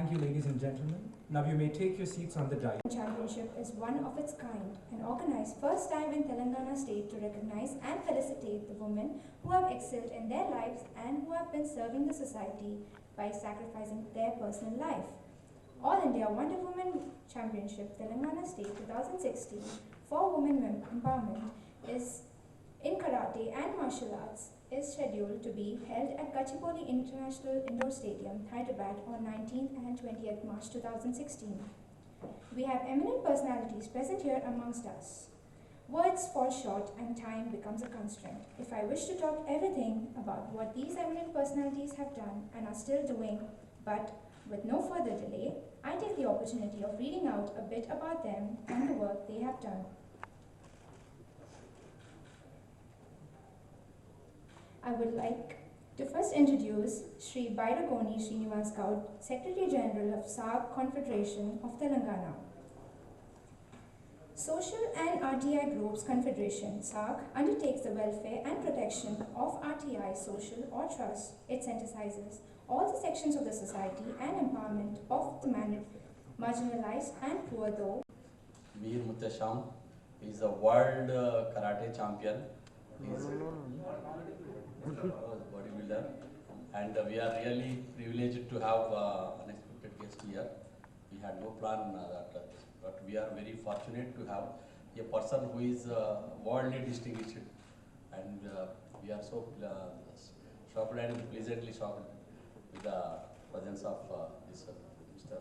Thank you, ladies and gentlemen. Now you may take your seats on the dais. Championship is one of its kind and organized first time in Telangana state to recognize and felicitate the women who have excelled in their lives and who have been serving the society by sacrificing their personal life. All India Wonder Woman Championship Telangana State 2016 for women empowerment is in karate and martial arts is scheduled to be held at Gachipoli International Indoor Stadium, Hyderabad on 19th and 20th March 2016. We have eminent personalities present here amongst us. Words fall short and time becomes a constraint. If I wish to talk everything about what these eminent personalities have done and are still doing, but with no further delay, I take the opportunity of reading out a bit about them and the work they have done. I would like to first introduce Sri Bairagoni Srinivas Gaud, Secretary General of SAG Confederation of Telangana. Social and RTI Groups Confederation, SAG, undertakes the welfare and protection of RTI social or trust. It synthesizes all the sections of the society and empowerment of the marginalized and poor though. Veer Muttasham is a world karate champion. He is bodybuilder, and we are really privileged to have unexpected guest here. We had no plan but we are very fortunate to have a person who is worldly distinguished, and we are so shocked and pleasantly shocked with the presence of this Mr.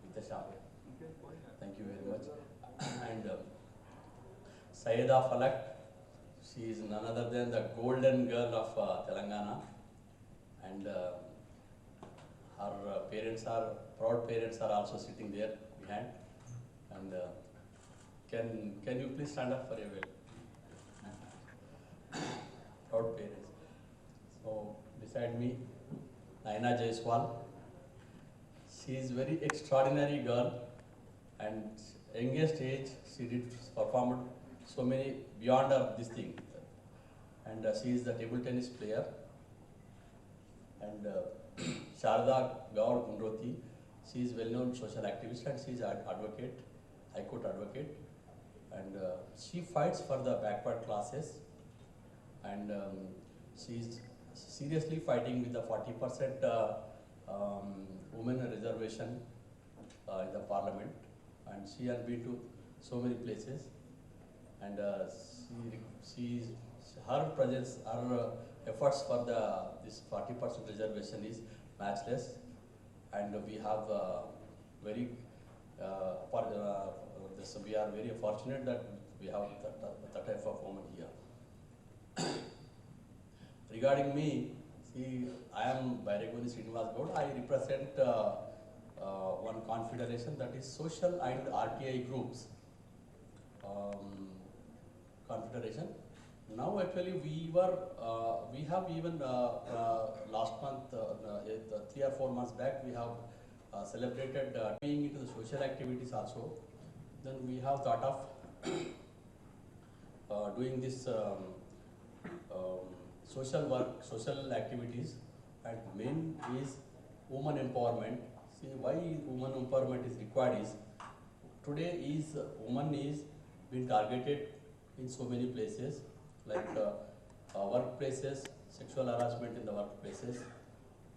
Muttasham. Thank you very much. And Sayeda Falak, she is none other than the golden girl of Telangana, and her proud parents are also sitting there behind. And can you please stand up for your will? Proud parents. So beside me, Naina Jaiswal. She is very extraordinary girl, and youngest age she did performed so many beyond of this thing, and she is the table tennis player. And Sharda Gaur Gunroti, she is well-known social activist and she is an advocate, High Court advocate, and she fights for the backward classes, and she is seriously fighting with the 40% women reservation in the parliament, and she has been to so many places, and her presence, her efforts for this 40% reservation is matchless, and we have we are very fortunate that we have that type of woman here. Regarding me, see, I am Bairagoni Srinivas Gaud. I represent one confederation, that is Social and RTI Groups Confederation. Now actually we have even last month, 3 or 4 months back, we have celebrated being into the social activities also. Then we have thought of doing this social work, social activities, and main is woman empowerment. See, why woman empowerment is required is, today is woman is being targeted in so many places, like workplaces, sexual harassment in the workplaces,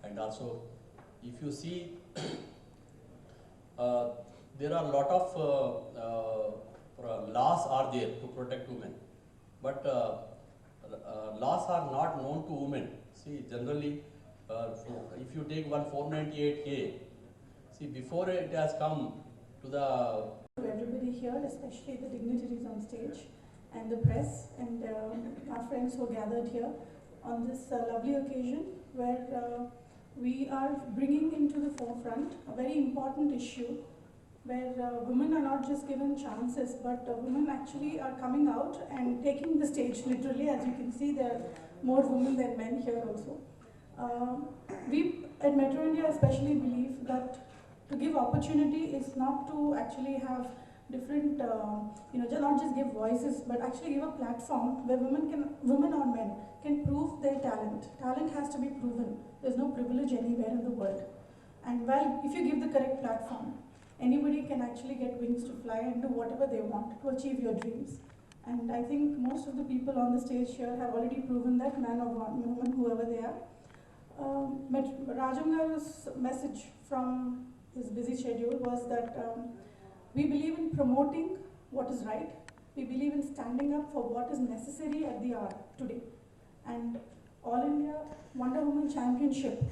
and also if you see there are a lot of laws are there to protect women, but laws are not known to women. See, generally if you take one 498A, see, before it has come to everybody here, especially the dignitaries on stage and the press and our friends who are gathered here on this lovely occasion where we are bringing into the forefront a very important issue where women are not just given chances, but women actually are coming out and taking the stage literally. As you can see, there are more women than men here also. We at Metro India especially believe that to give opportunity is not to actually have different, not just give voices, but actually give a platform where women or men can prove their talent. Talent has to be proven. There's no privilege anywhere in the world. And well, if you give the correct platform, anybody can actually get wings to fly and do whatever they want to achieve your dreams. And I think most of the people on the stage here have already proven that, man or woman, whoever they are. Rajangar's message from his busy schedule was that we believe in promoting what is right. We believe in standing up for what is necessary at the hour today. And All India Wonder Woman Championship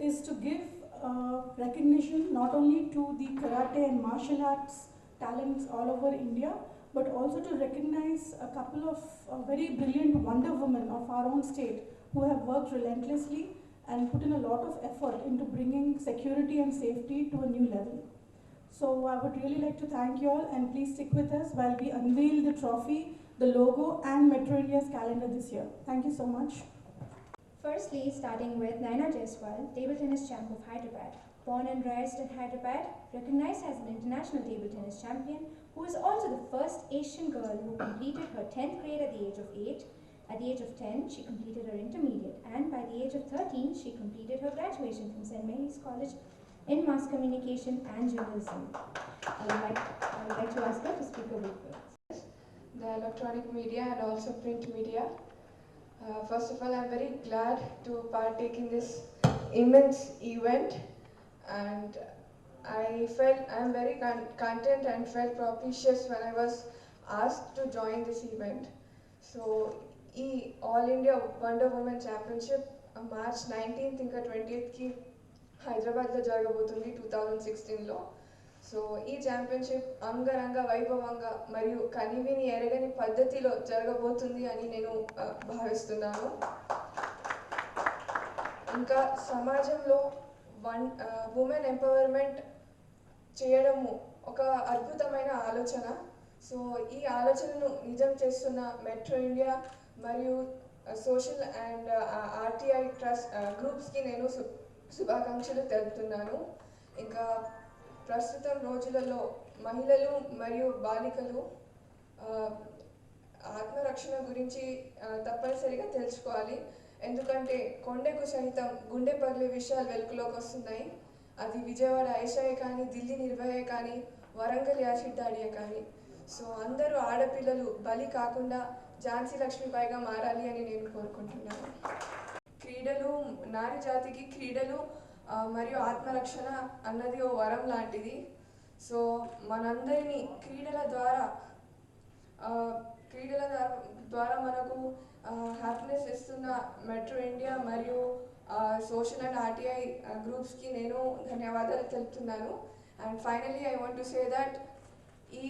is to give recognition not only to the karate and martial arts talents all over India, but also to recognize a couple of very brilliant Wonder Women of our own state who have worked relentlessly and put in a lot of effort into bringing security and safety to a new level. So I would really like to thank you all, and please stick with us while we unveil the trophy, the logo and Metro India's calendar this year. Thank you so much. Firstly, starting with Naina Jaiswal, table tennis champ of Hyderabad. Born and raised in Hyderabad, recognized as an international table tennis champion, who is also the first Asian girl who completed her 10th grade at the age of 8. At the age of 10, she completed her intermediate, and by the age of 13, she completed her graduation from St. Mary's College in Mass Communication and Journalism. I would like to ask her to speak a word for us. The electronic media and also print media. First of all, I'm very glad to partake in this immense event, and I'm very content and felt propitious when I was asked to join this event. So, ఈ All India Wonder Woman Championship March 19th ఇంకా 20th హైదరాబాద్లో జరగబోతుంది 2016లో. So ఈ championship అంగరంగ వైభవంగా మరియు కనివిని ఎరగని పద్ధతిలో జరగబోతుంది అని నేను భావిస్తున్నాను. ఇంకా సమాజంలో ఉమెన్ ఎంపవర్మెంట్ చేయడము ఒక అద్భుతమైన ఆలోచన. సో ఈ ఆలోచనను నిజం చేస్తున్న మెట్రో ఇండియా మరియు సోషల్ అండ్ ఆర్టీఐ ట్రస్ట్ గ్రూప్స్కి నేను శుభాకాంక్షలు తెలుపుతున్నాను. ఇంకా ప్రస్తుతం రోజులలో మహిళలు మరియు బాలికలు ఆత్మరక్షణ గురించి తప్పనిసరిగా తెలుసుకోవాలి. ఎందుకంటే కొండకు సహితం గుండె పగిలే విషయాలు వెలుగులోకి వస్తున్నాయి. అది విజయవాడ ఐషాయే కానీ, ఢిల్లీ నిర్భయే కానీ, వరంగల్ యాసిడ్ దాడియే కానీ. సో అందరూ ఆడపిల్లలు బలి కాకుండా ఝాన్సీ లక్ష్మీబాయిగా మారాలి అని నేను కోరుకుంటున్నాను. క్రీడలు నారి జాతికి క్రీడలు మరియు ఆత్మరక్షణ అన్నది ఓ వరం లాంటిది. సో మనందరినీ క్రీడల ద్వారా మనకు హ్యాపీనెస్ ఇస్తున్న మెట్రో ఇండియా మరియు సోషల్ అండ్ ఆర్టీఐ గ్రూప్స్కి నేను ధన్యవాదాలు తెలుపుతున్నాను. And finally I want to say that ఈ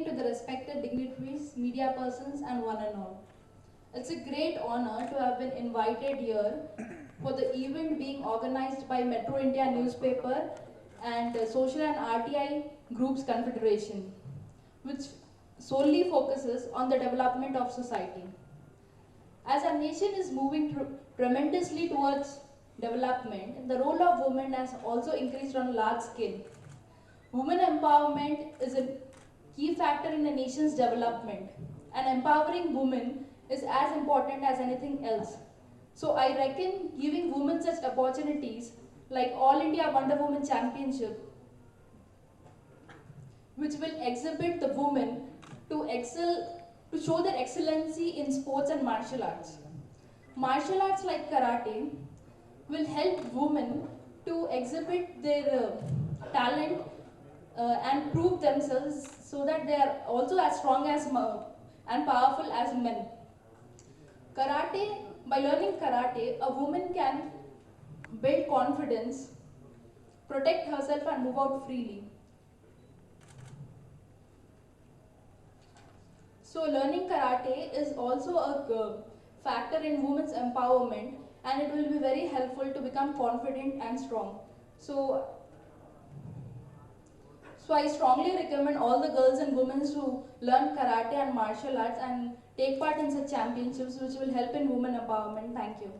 to the respected dignitaries, media persons and one and all. It's a great honor to have been invited here for the event being organized by Metro India newspaper and Social and RTI Groups Confederation, which solely focuses on the development of society. As our nation is moving tremendously towards development, the role of women has also increased on a large scale. Women empowerment is a key factor in the nation's development, and empowering women is as important as anything else. So I reckon giving women such opportunities like All India Wonder Woman Championship, which will exhibit the women to excel, to show their excellency in sports and martial arts. Martial arts like karate will help women to exhibit their talent and prove themselves so that they are also as strong as and powerful as men. Karate, by learning karate, a woman can build confidence, protect herself and move out freely. So learning karate is also a factor in women's empowerment, and it will be very helpful to become confident and strong. So I strongly recommend all the girls and women to learn karate and martial arts and take part in such championships which will help in women empowerment. Thank you.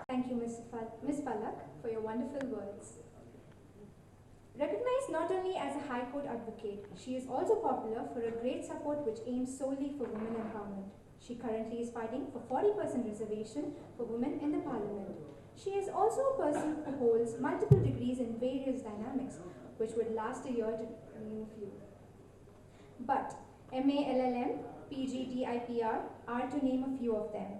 Thank you, Ms. Palak, for your wonderful words. Recognized not only as a High Court advocate, she is also popular for a great support which aims solely for women empowerment. She currently is fighting for 40% reservation for women in the parliament. She is also a person who holds multiple degrees in various dynamics, which would last a year to name a few. But MA, LLM, PG, DIPR are to name a few of them.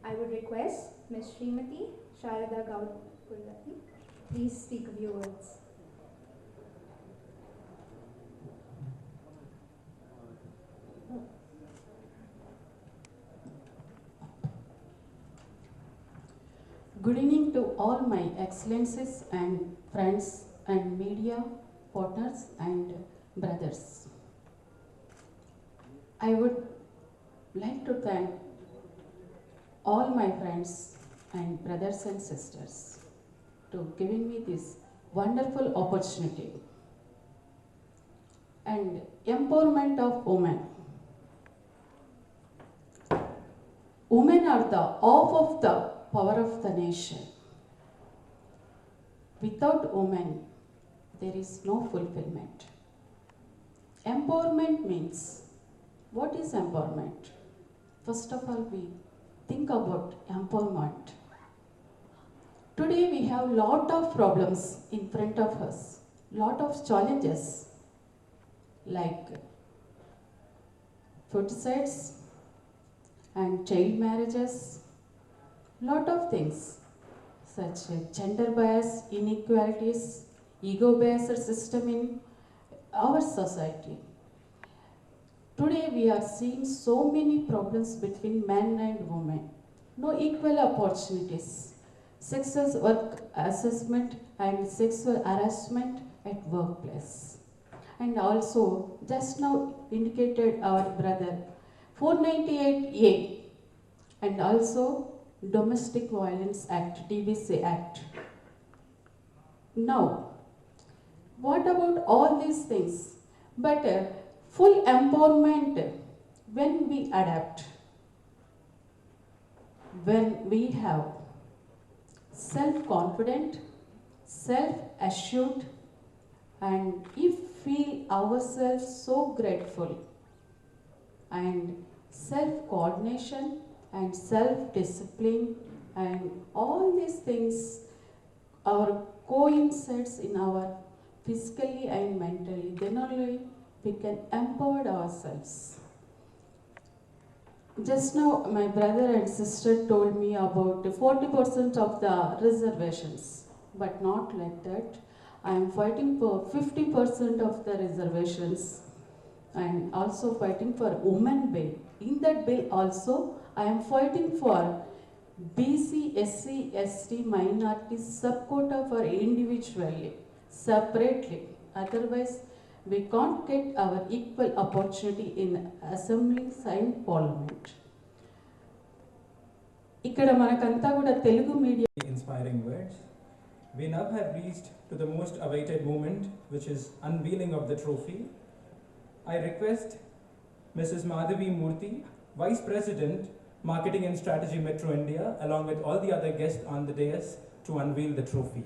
I would request Ms. Srimati Sharada Gaud Purlati, please speak a few words. Good evening to all my excellencies and friends and media partners and brothers. I would like to thank all my friends and brothers and sisters to giving me this wonderful opportunity and empowerment of women. Women are the half of the power of the nation. Without women, there is no fulfillment. Empowerment means, what is empowerment? First of all, we think about empowerment. Today we have lot of problems in front of us, lot of challenges like ferticides and child marriages, lot of things such as gender bias, inequalities, ego-based system in our society. Today we are seeing so many problems between men and women. No equal opportunities, sexual work assessment and sexual harassment at workplace. And also, just now indicated our brother, 498A, and also Domestic Violence Act, DVC Act. Now, what about all these things? But full empowerment when we adapt, when we have self-confident, self-assured, and if feel ourselves so grateful, and self-coordination and self-discipline and all these things are coincides in our physically and mentally, then only we can empower ourselves. Just now my brother and sister told me about 40% of the reservations, but not like that. I am fighting for 50% of the reservations and also fighting for women bill. In that bill also, I am fighting for BC, SC, ST, minorities sub-quota for individually, separately. Otherwise, we can't get our equal opportunity in assemblies and parliament. ఇక్కడ మనకంతా కూడా Telugu media Inspiring words. We now have reached to the most awaited moment, which is unveiling of the trophy. I request Mrs. Madhavi Murthy, Vice President, Marketing and Strategy, Metro India, along with all the other guests on the dais, to unveil the trophy.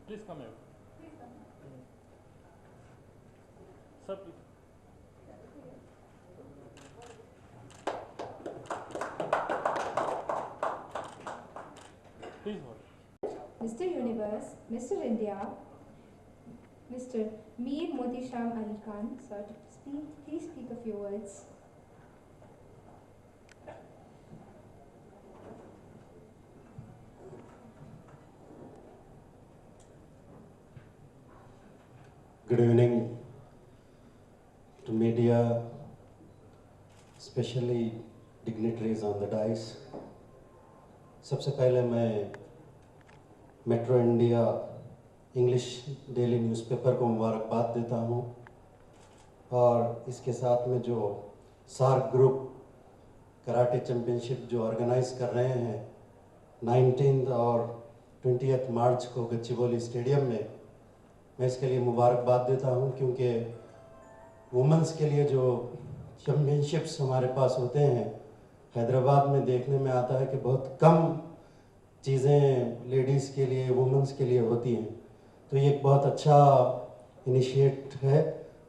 Please come here. Sir, please. Please hold. Mr. Universe, Mr. India, Mr. Mir Motisham Ali Khan, sir, please speak a few words. Good evening to media, especially dignitaries on the dais. सबसे पहले मैं metro India English daily newspaper को मुबारकबाद देता हूँ और इसके साथ में जो सार्क ग्रुप कराटे चैम्पियनशिप जो ऑर्गेनाइज कर रहे हैं 19 और 20 मार्च को गच्चीबौली स्टेडियम में, मैं इसके लिए मुबारकबाद देता हूँ क्योंकि वुमेंस के लिए जो चैम्पियनशिप्स हमारे पास होते हैं हैदराबाद में देखने में आता है कि बहुत कम चीज़ें लेडीज़ के लिए वुमेंस के लिए होती हैं। तो ये एक बहुत अच्छा इनिशिएट है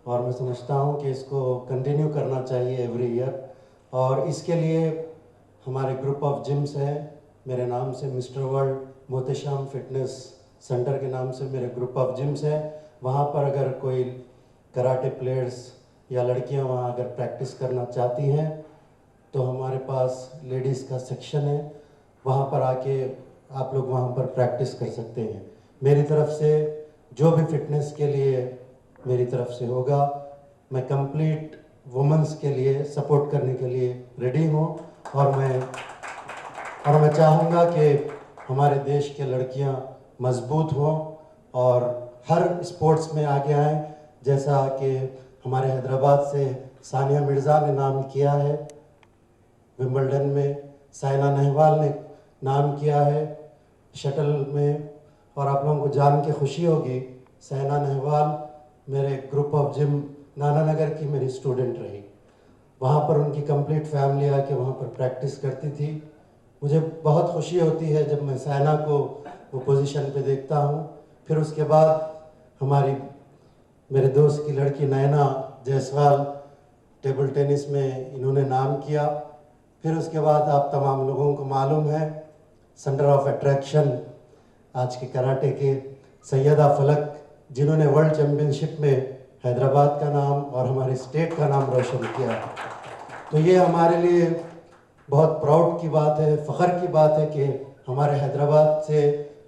और मैं समझता हूँ कि इसको कंटिन्यू करना चाहिए एवरी ईयर। और इसके लिए हमारे ग्रुप ऑफ जिम्स हैं, मेरे नाम से मिस्टर वर्ल्ड मोतेश्याम फिटनेस सेंटर के नाम से मेरे ग्रुप ऑफ जिम्स हैं। वहाँ पर अगर कोई कराटे प्लेयर्स या लड़कियाँ वहाँ अगर प्रैक्टिस करना चाहती हैं तो हमारे पास लेडीज़ का सेक्शन है, वहाँ पर आके आप लोग वहाँ पर प्रैक्टिस कर सकते हैं। मेरी तरफ से जो भी फिटनेस के लिए मेरी तरफ से होगा, मैं कंप्लीट वुमेंस के लिए सपोर्ट करने के लिए रेडी हूँ और मैं चाहूँगा कि हमारे देश के लड़कियाँ मजबूत हों और हर स्पोर्ट्स में आगे आएँ। जैसा कि हमारे हैदराबाद से सानिया मिर्ज़ा ने नाम किया है विंबलडन में, साइना नेहवाल ने नाम किया है शटल में, और आप लोगों को जान के खुशी होगी साइना नेहवाल मेरे ग्रुप ऑफ जिम नानानगर की मेरी स्टूडेंट रही। वहाँ पर उनकी कंप्लीट फैमिली आके वहाँ पर प्रैक्टिस करती थी। मुझे बहुत खुशी होती है जब मैं साइना को वो पोजीशन पे देखता हूँ। फिर उसके बाद मेरे दोस्त की लड़की नैना जायसवाल टेबल टेनिस में इन्होंने नाम किया। फिर उसके बाद आप तमाम लोगों को मालूम है सेंटर ऑफ अट्रैक्शन आज के कराटे के सैयदा फलक, जिन्होंने वर्ल्ड चैम्पियनशिप में हैदराबाद का नाम और हमारे स्टेट का नाम रोशन किया। तो ये हमारे लिए बहुत प्राउड की बात है, फ़ख्र की बात है कि हमारे हैदराबाद से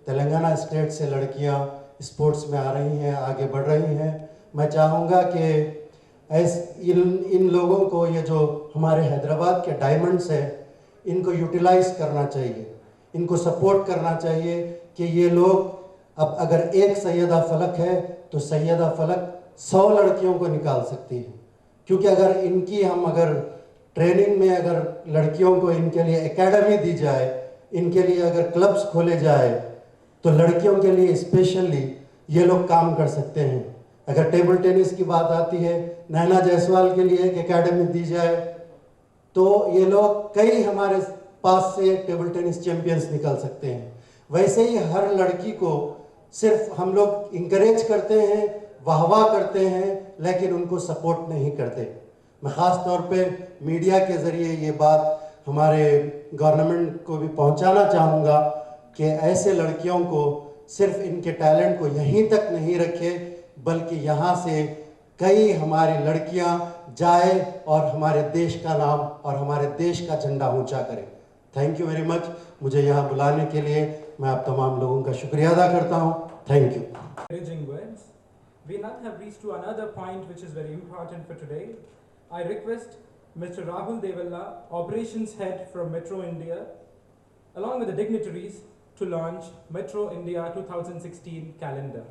तेलंगाना स्टेट से लड़कियां स्पोर्ट्स में आ रही हैं, आगे बढ़ रही हैं। मैं चाहूँगा कि इन लोगों को, ये जो हमारे हैदराबाद के डायमंड्स हैं, इनको यूटिलाइज़ करना चाहिए, इनको सपोर्ट करना चाहिए कि ये लोग अब अगर एक सैयदा फलक है तो सैयदा फलक 100 लड़कियों को निकाल सकती है। क्योंकि अगर ट्रेनिंग में अगर लड़कियों को इनके लिए एकेडमी दी जाए, इनके लिए अगर क्लब्स खोले जाए तो लड़कियों के लिए स्पेशली ये लोग काम कर सकते हैं। अगर टेबल टेनिस की बात आती है, नैना जायसवाल के लिए एक एकेडमी दी जाए तो ये लोग कई हमारे पास से टेबल टेनिस चैंपियंस निकल सकते हैं। वैसे ही हर लड़की को सिर्फ हम लोग इंकरेज करते हैं, वाहवाह करते हैं, लेकिन उनको सपोर्ट नहीं करते। मैं ख़ास तौर पे मीडिया के ज़रिए ये बात हमारे गवर्नमेंट को भी पहुंचाना चाहूँगा कि ऐसे लड़कियों को सिर्फ इनके टैलेंट को यहीं तक नहीं रखे, बल्कि यहाँ से कई हमारी लड़कियाँ जाए और हमारे देश का नाम और हमारे देश का झंडा ऊंचा करें। Thank you very much. मुझे यहाँ बुलाने के लिए मैं आप तमाम लोगों का शुक्रिया अदा करता हूँ। Thank you. Encouraging words. We now have reached to another point which is very important for today. I request Mr. Rahul Devalla, Operations Head from Metro India, along with the dignitaries, to launch Metro India 2016 calendar.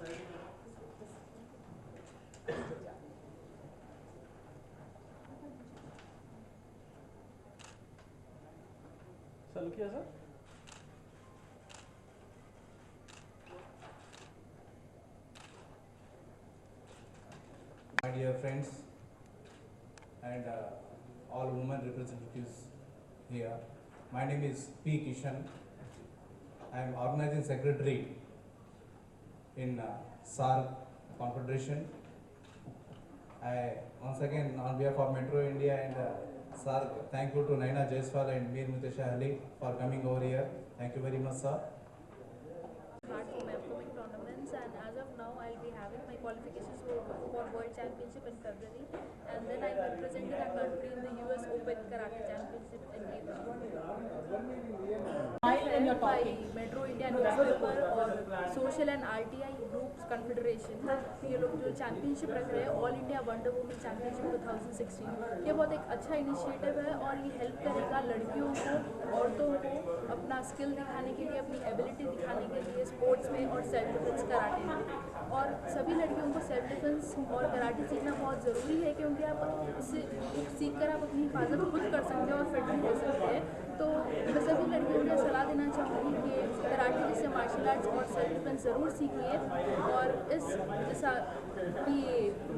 Sir, look here, sir. My dear friends and all women representatives here, my name is P. Kishan. I am organizing secretary in SARC Confederation. I once again on behalf of Metro India and SARC, thank you to Naina Jaiswal and Mir Mutesha Ali for coming over here. Thank you very much, sir. Hard for my upcoming tournaments, and as of now I'll be having my qualifications for World Championship in February, and then I'm representing our country in the US Open Karate Championship in April. By Metro India newspaper और social and RTI groups confederation, ये लोग जो championship रख रहे हैं all India wonder women championship 2016, ये बहुत एक अच्छा इनिशिएटिव है और ये हेल्प करेगा लड़कियों को, औरतों को अपना स्किल दिखाने के लिए, अपनी एबिलिटी दिखाने के लिए स्पोर्ट्स में और सेल्फ डिफेंस कराटे में। और सभी लड़कियों को सेल्फ डिफेंस और कराटे सीखना बहुत ज़रूरी है, क्योंकि आप इससे सीख कर आप अपनी हिफाजत खुद कर सकते हो और फिट भी रह सकते हैं। तो मैं सभी लड़कियों को सलाह देना चाहूँगी कि कराटे जैसे मार्शल आर्ट्स और सेल्फ डिफेंस ज़रूर सीखिए, और इस जैसा कि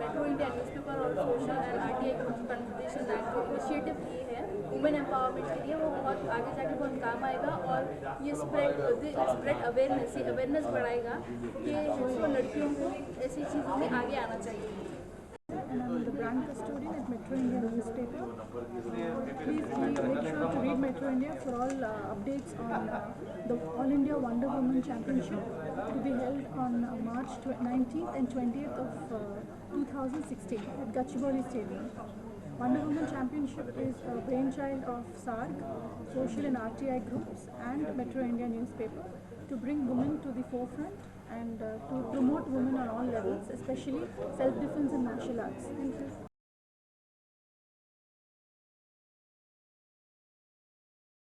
मेट्रो इंडिया न्यूज़पेपर और सोशल एंड RTI कन्फेडरेशन ने जो इनिशिएटिव लिए हैं वुमेन एम्पावरमेंट के लिए, वो बहुत आगे जाके बहुत काम आएगा, और ये स्प्रेड अवेयरनेस बढ़ाएगा कि लड़कियों को ऐसी चीज़ों में आगे आना चाहिए। And I'm the brand custodian at Metro India newspaper. Please make sure to read Metro India for all updates on the All India Wonder Woman Championship to be held on March 19th and 20th of 2016 at Gachibowli Stadium. Wonder Woman Championship is a brainchild of SARC, social and RTI groups and Metro India newspaper to bring women to the forefront and to promote women on all levels, especially self-defense and martial arts. Thank you.